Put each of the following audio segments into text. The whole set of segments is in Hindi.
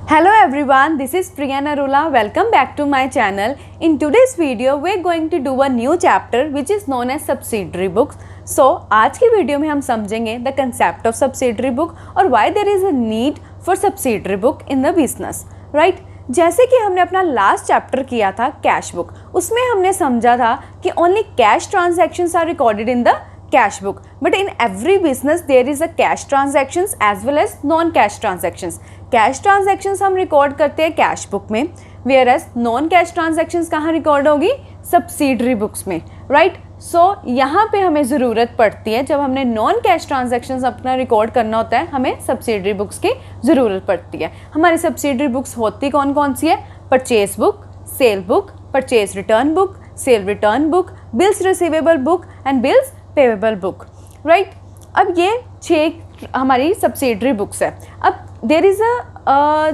Hello everyone, this is Priya Narula. Welcome back to my channel. In today's video, we are going to do a new chapter which is known as subsidiary books. So, आज की वीडियो में हम समझेंगे the concept of subsidiary book और why there is a need for subsidiary book in the business, right? जैसे कि हमने अपना लास्ट चैप्टर किया था कैश बुक, उसमें हमने समझा था कि only cash transactions are recorded in the cash book, but in every business there is a cash transactions as well as non cash transactions. Cash transactions हम रिकॉर्ड करते हैं कैश बुक में, whereas non cash transactions कहाँ रिकॉर्ड होगी? सब्सिडरी बुक्स में, राइट? सो यहाँ पे हमें ज़रूरत पड़ती है, जब हमने नॉन कैश ट्रांजैक्शंस अपना रिकॉर्ड करना होता है, हमें सब्सिडरी बुक्स की ज़रूरत पड़ती है. हमारी सब्सिडरी बुक्स होती कौन कौन सी है? Purchase book, sale book, purchase return book, sale return book, bills receivable book and bills payable book, right? अब ये 6 हमारी सब्सिडरी बुक्स है. अब देर इज़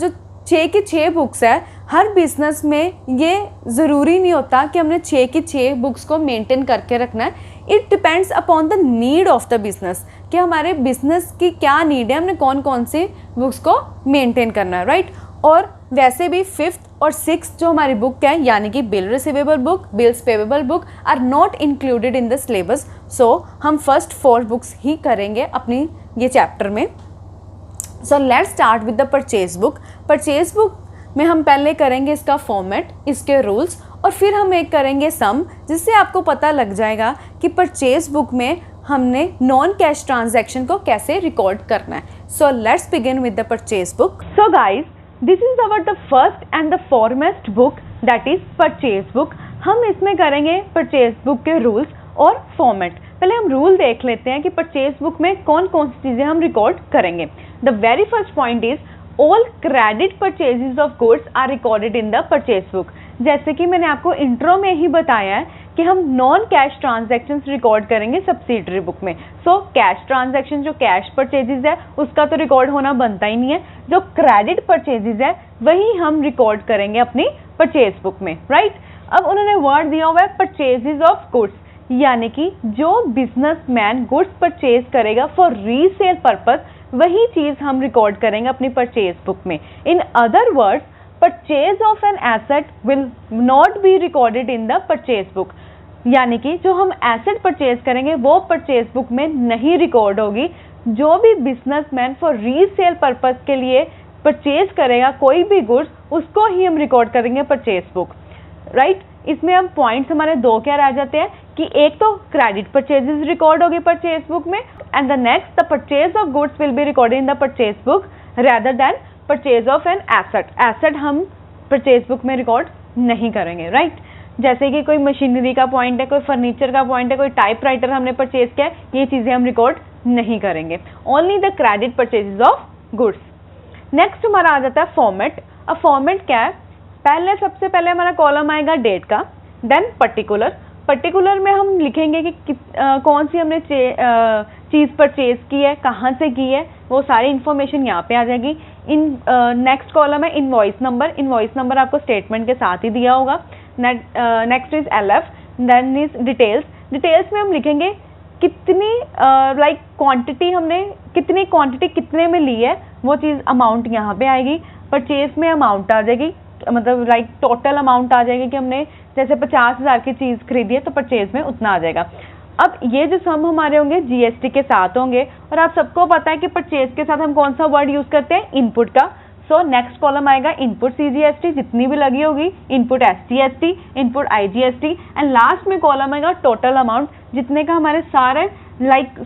जो 6 की 6 बुक्स है, हर बिज़नेस में ये ज़रूरी नहीं होता कि हमने 6 की 6 बुक्स को मेंटेन करके रखना है. It depends upon the need of the business कि हमारे बिज़नेस की क्या नीड है, हमने कौन कौन सी बुक्स को मेंटेन करना है, राइट? और वैसे भी 5th और 6th जो हमारी बुक है, यानी कि bill receivable book, bills payable book are not included in the syllabus. So हम फर्स्ट 4 बुक्स ही करेंगे अपनी ये चैप्टर में. So let's start with the purchase book. Purchase book में हम पहले करेंगे इसका फॉर्मेट, इसके रूल्स, और फिर हम एक करेंगे सम, जिससे आपको पता लग जाएगा कि परचेज बुक में हमने नॉन कैश ट्रांजैक्शन को कैसे रिकॉर्ड करना है. So let's begin with the purchase book. So guys, this is our the first and the foremost book, that is purchase book. हम इसमें करेंगे परचेज बुक के रूल्स और फॉर्मेट. पहले हम रूल देख लेते हैं कि परचेज बुक में कौन कौन सी चीज़ें हम रिकॉर्ड करेंगे. The very first point is all credit purchases of goods are recorded in the purchase book. जैसे कि मैंने आपको इंट्रो में ही बताया है कि हम नॉन कैश ट्रांजैक्शंस रिकॉर्ड करेंगे सब्सिडरी बुक में. सो कैश ट्रांजैक्शन जो कैश परचेजेस है उसका तो रिकॉर्ड होना बनता ही नहीं है. जो क्रेडिट परचेजेस है वही हम रिकॉर्ड करेंगे अपनी परचेज बुक में, राइट? अब उन्होंने वर्ड दिया हुआ है परचेजेस ऑफ गुड्स, यानी कि जो बिजनेसमैन गुड्स परचेज करेगा फॉर रीसेल पर्पस, वही चीज़ हम रिकॉर्ड करेंगे अपनी परचेज बुक में. In other words, purchase of an asset will not be recorded in the purchase book, यानी कि जो हम एसेट परचेज करेंगे वो परचेज बुक में नहीं रिकॉर्ड होगी. जो भी बिजनेसमैन फॉर रीसेल पर्पस के लिए परचेज करेगा कोई भी गुड्स, उसको ही हम रिकॉर्ड करेंगे परचेज बुक, राइट? इसमें हम पॉइंट्स हमारे 2 क्या रह जाते हैं कि एक तो क्रेडिट परचेजेस रिकॉर्ड होगी परचेज बुक में, and the next the purchase of goods will be recorded in the purchase book rather than purchase of an asset. Asset हम परचेज बुक में रिकॉर्ड नहीं करेंगे, राइट? जैसे कि कोई मशीनरी का पॉइंट है, कोई फर्नीचर का पॉइंट है, कोई टाइपराइटर हमने परचेज किया है, ये चीज़ें हम रिकॉर्ड नहीं करेंगे. Only the credit purchases of goods. Next हमारा आ जाता है फॉर्मेट. अब फॉर्मेट क्या है? सबसे पहले हमारा कॉलम आएगा डेट का, देन पर्टिकुलर. पर्टिकुलर में हम लिखेंगे कि कौन सी हमने चीज़ परचेज की है, कहाँ से की है, वो सारी इन्फॉर्मेशन यहाँ पे आ जाएगी. नेक्स्ट कॉलम है इनवॉइस नंबर. इनवॉइस नंबर आपको स्टेटमेंट के साथ ही दिया होगा. Next is LF, then is details. Details में हम लिखेंगे कितनी क्वांटिटी हमने, कितनी क्वांटिटी कितने में ली है, वो चीज़ अमाउंट यहाँ पे आएगी. परचेज में अमाउंट आ जाएगी, मतलब टोटल अमाउंट आ जाएगी कि हमने जैसे 50,000 की चीज़ खरीदी है तो परचेज में उतना आ जाएगा. अब ये जो सम हमारे होंगे GST के साथ होंगे, और आप सबको पता है कि परचेज के साथ हम कौन सा वर्ड यूज़ करते हैं? इनपुट का. सो नेक्स्ट कॉलम आएगा इनपुट CGST, जितनी भी लगी होगी, input SGST, input IGST, and last में कॉलम आएगा टोटल अमाउंट, जितने का हमारे सारे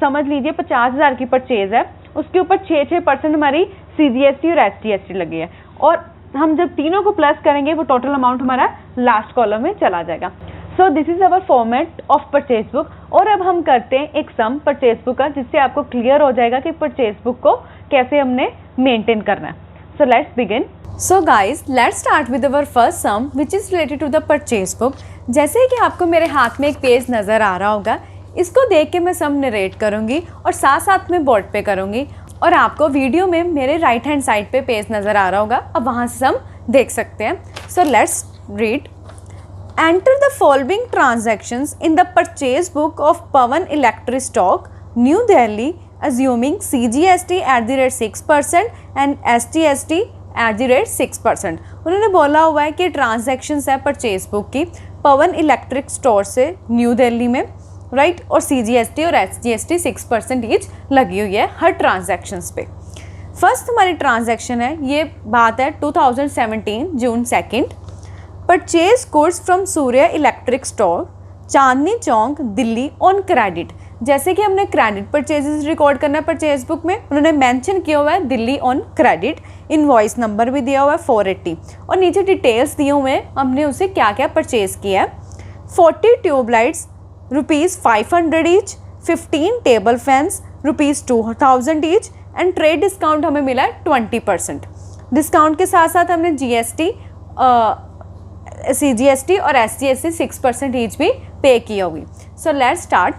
समझ लीजिए 50,000 की परचेज है, उसके ऊपर 6% हमारी CGST और SGST लगी है, और हम जब तीनों को प्लस करेंगे वो टोटल अमाउंट हमारा लास्ट कॉलम में चला जाएगा. So this is our format of purchase book. और अब हम करते हैं एक सम परचेज बुक का, जिससे आपको क्लियर हो जाएगा कि परचेज बुक को कैसे हमने मेंटेन करना है. So let's begin. So guys, let's start with our first sum which is related to the purchase book. जैसे कि आपको मेरे हाथ में एक पेज नज़र आ रहा होगा, इसको देख के मैं सम नरेट करूँगी और साथ साथ में बोर्ड पे करूँगी, और आपको वीडियो में मेरे राइट हैंड साइड पे पेज नज़र आ रहा होगा. अब वहाँ से हम देख सकते हैं. So let's read. Enter the following transactions in the purchase book of Pawan electric stock, new Delhi, assuming CGST at the rate 6% and SGST @6%। उन्होंने बोला हुआ है कि ट्रांजैक्शंस है परचेज बुक की पवन इलेक्ट्रिक स्टोर से न्यू दिल्ली में, राइट, और CGST और SGST 6% ईच लगी हुई है हर ट्रांजैक्शंस पे। फर्स्ट हमारी ट्रांजैक्शन है, ये बात है 2017 जून 2, purchase goods from Surya electric store Chandni Chowk Delhi on credit. जैसे कि हमने क्रेडिट परचेजेस रिकॉर्ड करना है परचेज बुक में, उन्होंने मेंशन किया हुआ है Delhi on credit, invoice number भी दिया हुआ है 480 और नीचे डिटेल्स दिए हुए हैं हमने उसे क्या क्या परचेज किया है। 40 tubelights ₹500 each, 15 table fans ₹2000 each and trade discount हमें मिला है 20%। डिस्काउंट के साथ साथ हमने GST, CGST और SGST 6% ईच भी पे की होगी। So let's start.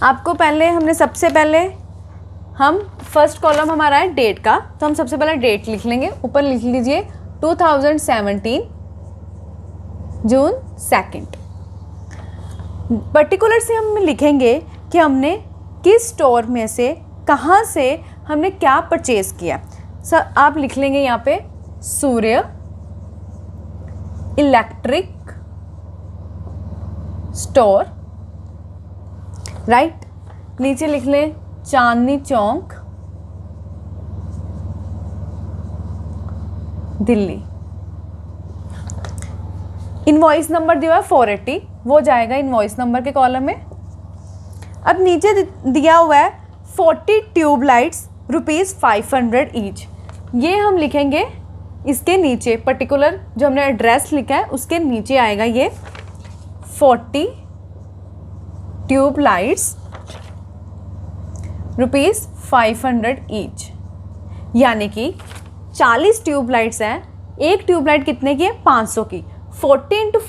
आपको पहले हमने सबसे पहले हम फर्स्ट कॉलम हमारा है डेट का, तो हम सबसे पहले डेट लिख लेंगे। ऊपर लिख लीजिए 2017 जून 2। पर्टिकुलर से हम लिखेंगे कि हमने किस स्टोर में से कहाँ से हमने क्या परचेज किया। सर आप लिख लेंगे यहाँ पे सूर्य इलेक्ट्रिक स्टोर, राइट, नीचे लिख लें चांदनी चौक दिल्ली। इनवॉइस नंबर दिया हुआ है 480, वो जाएगा इनवॉइस नंबर के कॉलम में। अब नीचे दिया हुआ है 40 ट्यूबलाइट्स ₹500 ईच, ये हम लिखेंगे इसके नीचे, पर्टिकुलर जो हमने एड्रेस लिखा है उसके नीचे आएगा ये 40 ट्यूबलाइट्स ₹500 ईच, यानी कि 40 ट्यूबलाइट्स हैं। एक ट्यूबलाइट कितने की है? 500 की। 40 ×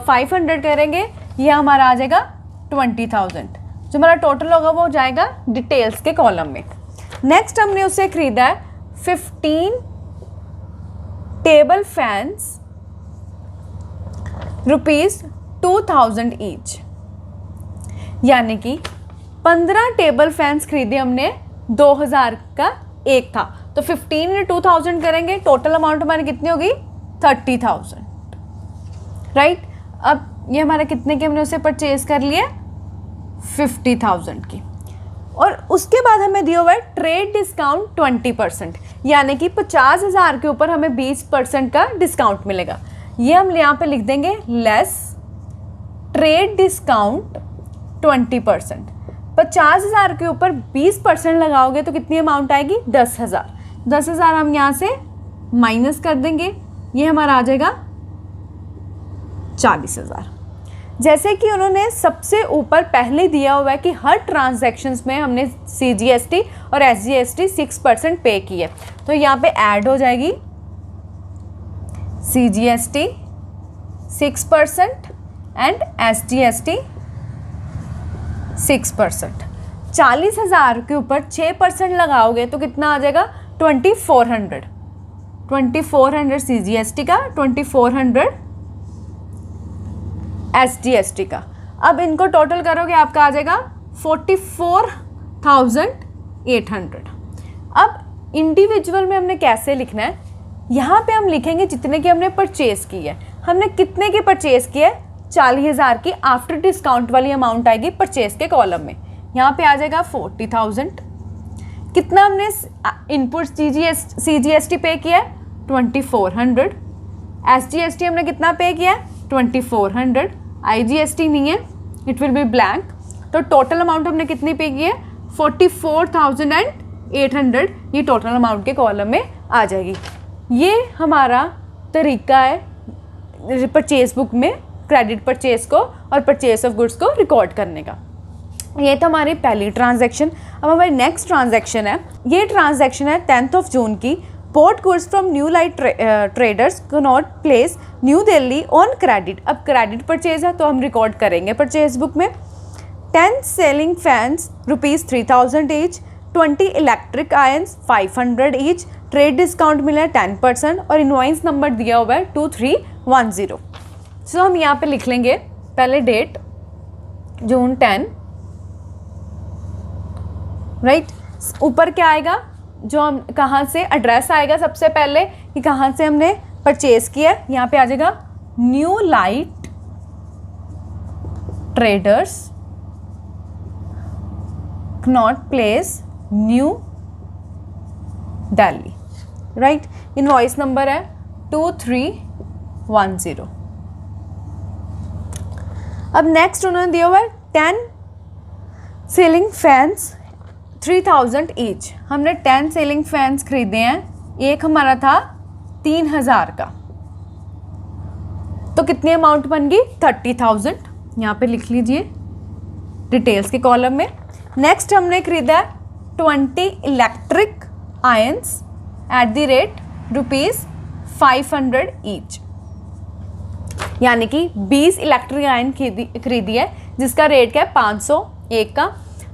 500 करेंगे, ये हमारा आ जाएगा 20,000। जो हमारा टोटल होगा वो जाएगा डिटेल्स के कॉलम में। नेक्स्ट हमने उससे खरीदा है 15 टेबल फैंस ₹2000 ईच, यानी कि 15 टेबल फैंस खरीदे हमने, 2000 का एक था, तो 15 × 2000 करेंगे, टोटल अमाउंट हमारी कितनी होगी? 30,000, राइट। अब ये हमारा कितने के हमने उसे परचेज कर लिया? 50,000 की। और उसके बाद हमें दिया हुआ है ट्रेड डिस्काउंट 20%, यानी कि 50,000 के ऊपर हमें 20% का डिस्काउंट मिलेगा। ये हम यहाँ पे लिख देंगे लेस ट्रेड डिस्काउंट 20%। 50,000 के ऊपर 20% लगाओगे तो कितनी अमाउंट आएगी? 10,000। 10,000 हम यहाँ से माइनस कर देंगे, ये हमारा आ जाएगा 40,000। जैसे कि उन्होंने सबसे ऊपर पहले दिया हुआ है कि हर ट्रांजैक्शंस में हमने CGST और SGST 6% पे की है, तो यहाँ पे ऐड हो जाएगी CGST 6% एंड SGST 6%। 40,000 के ऊपर 6% लगाओगे तो कितना आ जाएगा? 2400। 2400 CGST का, 2400 SGST का। अब इनको टोटल करोगे आपका आ जाएगा 44,800। अब इंडिविजुअल में हमने कैसे लिखना है? यहाँ पे हम लिखेंगे जितने की हमने परचेज की है। हमने कितने की परचेज की है? 40,000 की आफ्टर डिस्काउंट वाली अमाउंट आएगी परचेज के कॉलम में। यहाँ पे आ जाएगा 40,000। कितना हमने इनपुट CGST पे किया है? 2400। SGST हमने कितना पे किया है? 2400। IGST नहीं है, इट विल बी ब्लैंक। तो टोटल अमाउंट हमने कितनी पे की है? 44,800। ये टोटल अमाउंट के कॉलम में आ जाएगी। ये हमारा तरीका है परचेज बुक में क्रेडिट परचेज को और परचेज ऑफ गुड्स को रिकॉर्ड करने का। ये तो हमारी पहली ट्रांजैक्शन। अब हमारी नेक्स्ट ट्रांजैक्शन है, ये ट्रांजैक्शन है 10 जून की। Bought goods from New Light Traders Connaught Place, new Delhi on credit. अब क्रेडिट परचेज है तो हम रिकॉर्ड करेंगे परचेज बुक में। 10 selling fans ₹3,000 each, 20 electric ions 500 each, trade discount मिला है 10% और इनवॉइस नंबर दिया हुआ है 2310। सो हम यहाँ पे लिख लेंगे पहले डेट जून 10, राइट। ऊपर क्या आएगा? जो हम कहाँ से एड्रेस आएगा सबसे पहले कि कहाँ से हमने परचेज किया, यहाँ पे आ जाएगा new light traders, Connaught place, new Delhi, right. Invoice number है 2310। अब नेक्स्ट उन्होंने दिया हुआ है 10 सीलिंग फैंस 3000 ईच। हमने 10 सीलिंग फैंस खरीदे हैं, एक हमारा था 3000 का, तो कितनी अमाउंट बन गई 30,000। यहाँ पे लिख लीजिए डिटेल्स के कॉलम में। नेक्स्ट हमने खरीदा है 20 electric ions eight the rate ₹500 each, यानी कि 20 इलेक्ट्रिक आयन खरीदी है जिसका रेट क्या है 500 एक का।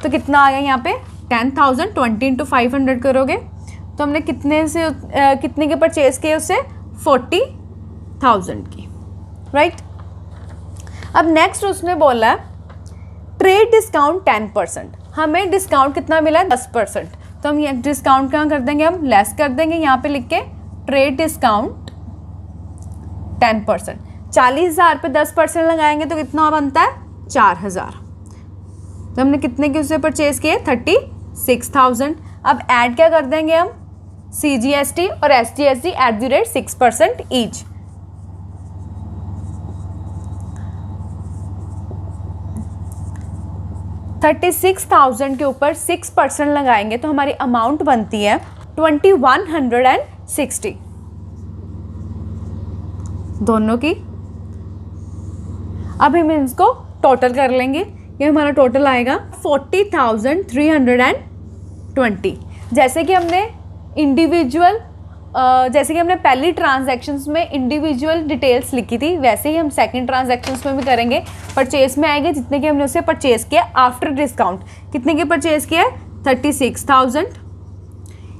तो कितना आ गया यहाँ पे 10,000, 20 इंटू 500 करोगे तो हमने कितने के परचेज किए उससे 40,000 की, राइट। अब नेक्स्ट उसने बोला ट्रेड डिस्काउंट 10%। हमें डिस्काउंट कितना मिला है 10%, तो हम ये डिस्काउंट कहाँ कर देंगे, हम लेस कर देंगे, यहाँ पे लिख के ट्रेड डिस्काउंट 10%। 40,000 पे 10% लगाएंगे तो कितना बनता है 4,000। तो हमने कितने के उससे परचेज किए 36,000। अब ऐड क्या कर देंगे हम CGST और SGST eight the rate 6% each. $36,000 के ऊपर 6% लगाएंगे तो हमारी अमाउंट बनती है 2160 दोनों की। अब हम इसको टोटल कर लेंगे, ये हमारा टोटल आएगा 40,320। जैसे कि हमने पहली ट्रांजैक्शंस में इंडिविजुअल डिटेल्स लिखी थी, वैसे ही हम सेकंड ट्रांजैक्शंस में भी करेंगे। परचेज में आएंगे जितने के हमने उससे परचेज किया आफ्टर डिस्काउंट, कितने के परचेज किया 36,000।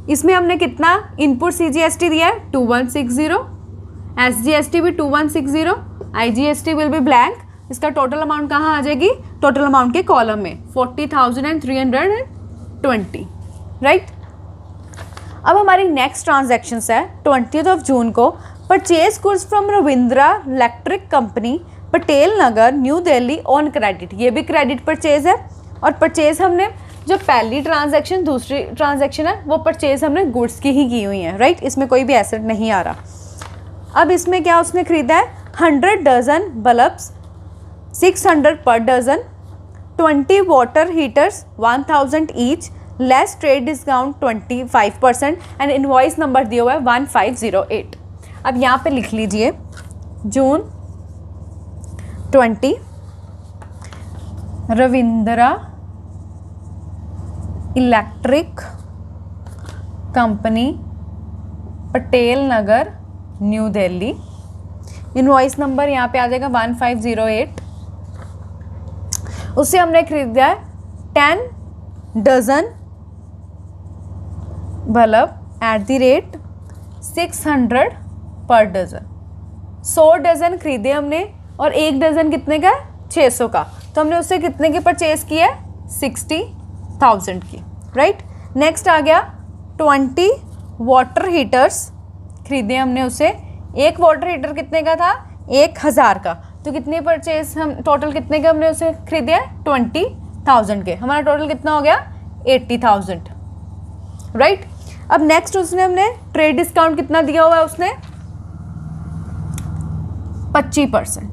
इसमें हमने कितना इनपुट CGST दिया है 2160, SGST भी 2160, IGST विल बी ब्लैंक। इसका टोटल अमाउंट कहाँ आ जाएगी, टोटल अमाउंट के कॉलम में 40,320, राइट। अब हमारी नेक्स्ट ट्रांजैक्शन है 20 जून को purchase goods from Ravindra electric company Patel Nagar new Delhi on credit. ये भी क्रेडिट परचेज है, और परचेज हमने जो पहली ट्रांजैक्शन दूसरी ट्रांजैक्शन है वो परचेज हमने गुड्स की ही की हुई है, राइट। इसमें कोई भी एसेट नहीं आ रहा। अब इसमें क्या उसने खरीदा है 100 dozen bulbs 600 per dozen, 20 water heaters 1000 each, less trade discount 25% and invoice number दिया हुआ है 1508। अब यहाँ पे लिख लीजिए June 20 Ravindra electric company Patel Nagar new Delhi. Invoice number यहाँ पे आ जाएगा 1508। उससे हमने खरीदा है 10 dozen bulb at the rate 600 per dozen. 100 dozen खरीदे हमने और एक डजन कितने का 600 का, तो हमने उससे कितने की परचेज किया 60,000 की, राइट। नेक्स्ट आ गया 20 वाटर हीटर्स खरीदे हमने उससे। एक वाटर हीटर कितने का था 1000 का, तो कितने परचेज हम टोटल कितने के हमने उसे खरीदे 20,000 के। हमारा टोटल कितना हो गया 80,000, राइट। अब नेक्स्ट उसने हमने ट्रेड डिस्काउंट कितना दिया हुआ है उसने 25%।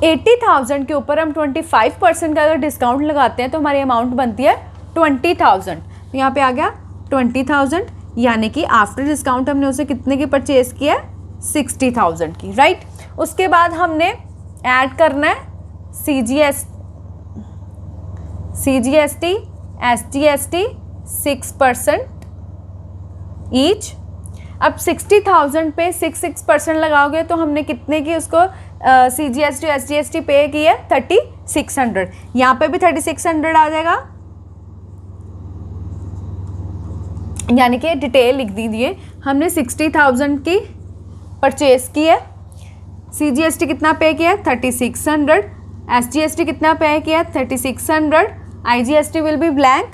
80,000 के ऊपर हम 25% का अगर डिस्काउंट लगाते हैं तो हमारी अमाउंट बनती है 20,000। तो यहाँ पे आ गया 20,000, यानी कि आफ्टर डिस्काउंट हमने उसे कितने की परचेज किया 60,000 की, राइट। उसके बाद हमने ऐड करना है CGST SGST 6% ईच। अब 60,000 पे 6% लगाओगे तो हमने कितने की उसको CGST SGST पे की है 3600। यहाँ पे भी 3600 आ जाएगा, यानी कि डिटेल लिख दीजिए। हमने 60,000 की परचेज की है, CGST कितना पे किया 3600, SGST कितना पे किया 3600, IGST will be blank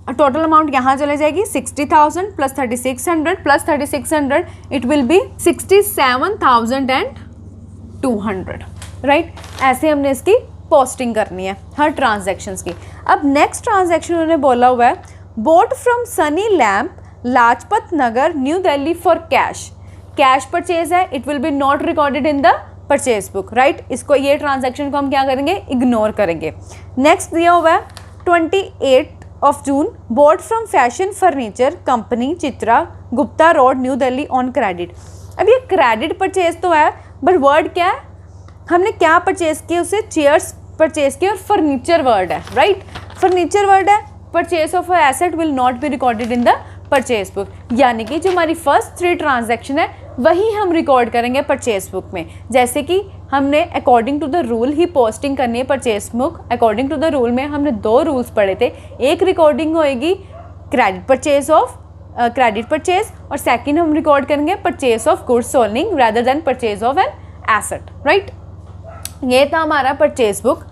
total amount यहाँ चले जाएगी 60,000 plus 3,600 plus 3,600 it will B 67,200 right. ऐसे हमने इसकी पोस्टिंग करनी है हर ट्रांजैक्शंस की। अब नेक्स्ट ट्रांजैक्शन उन्होंने बोला हुआ है boat from Sunny Lamp Lajpat Nagar new Delhi for cash. Cash purchase है, it will be not recorded in the purchase book right. इसको ये ट्रांजैक्शन को हम क्या करेंगे, इग्नोर करेंगे। नेक्स्ट दिया हुआ है 28 of June boat from fashion furniture company Chitra Gupta road new Delhi on credit. अब ये क्रेडिट परचेज तो है बट वर्ड क्या है, हमने क्या परचेज किया, उसे चेयर्स परचेज किया और फर्नीचर वर्ड है राइट। फर्नीचर वर्ड है, purchase of asset will not be recorded in the purchase book. यानी कि जो हमारी फर्स्ट 3 ट्रांजैक्शन है वही हम रिकॉर्ड करेंगे परचेज बुक में। जैसे कि हमने अकॉर्डिंग टू द रूल ही पोस्टिंग करनी है purchase book. According to the rule में हमने 2 रूल्स पढ़े थे, एक रिकॉर्डिंग होएगी क्रेडिट परचेज और सेकंड हम रिकॉर्ड करेंगे purchase of goods solding rather than purchase of an asset right. ये था हमारा परचेज बुक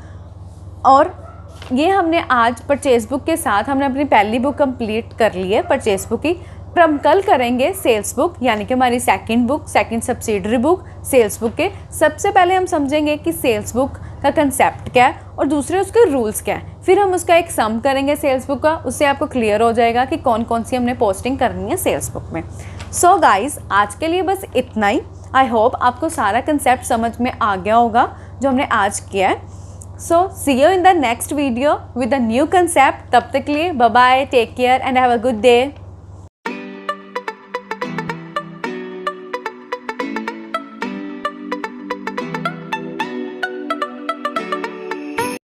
और ये हमने आज परचेज बुक के साथ हमने अपनी पहली बुक कंप्लीट कर ली है परचेज बुक की। पर हम कल करेंगे सेल्स बुक यानी कि हमारी second subsidiary book sales book के। सबसे पहले हम समझेंगे कि सेल्स बुक का कंसेप्ट क्या है और दूसरे उसके रूल्स क्या है, फिर हम उसका एक सम करेंगे सेल्स बुक का। उससे आपको क्लियर हो जाएगा कि कौन कौन सी हमने पोस्टिंग करनी है सेल्स बुक में। सो गाइज आज के लिए बस इतना ही। आई होप आपको सारा कंसेप्ट समझ में आ गया होगा जो हमने आज किया है। So see you in the next video with a new concept. तब तक के लिए bye bye, take care and have a good day.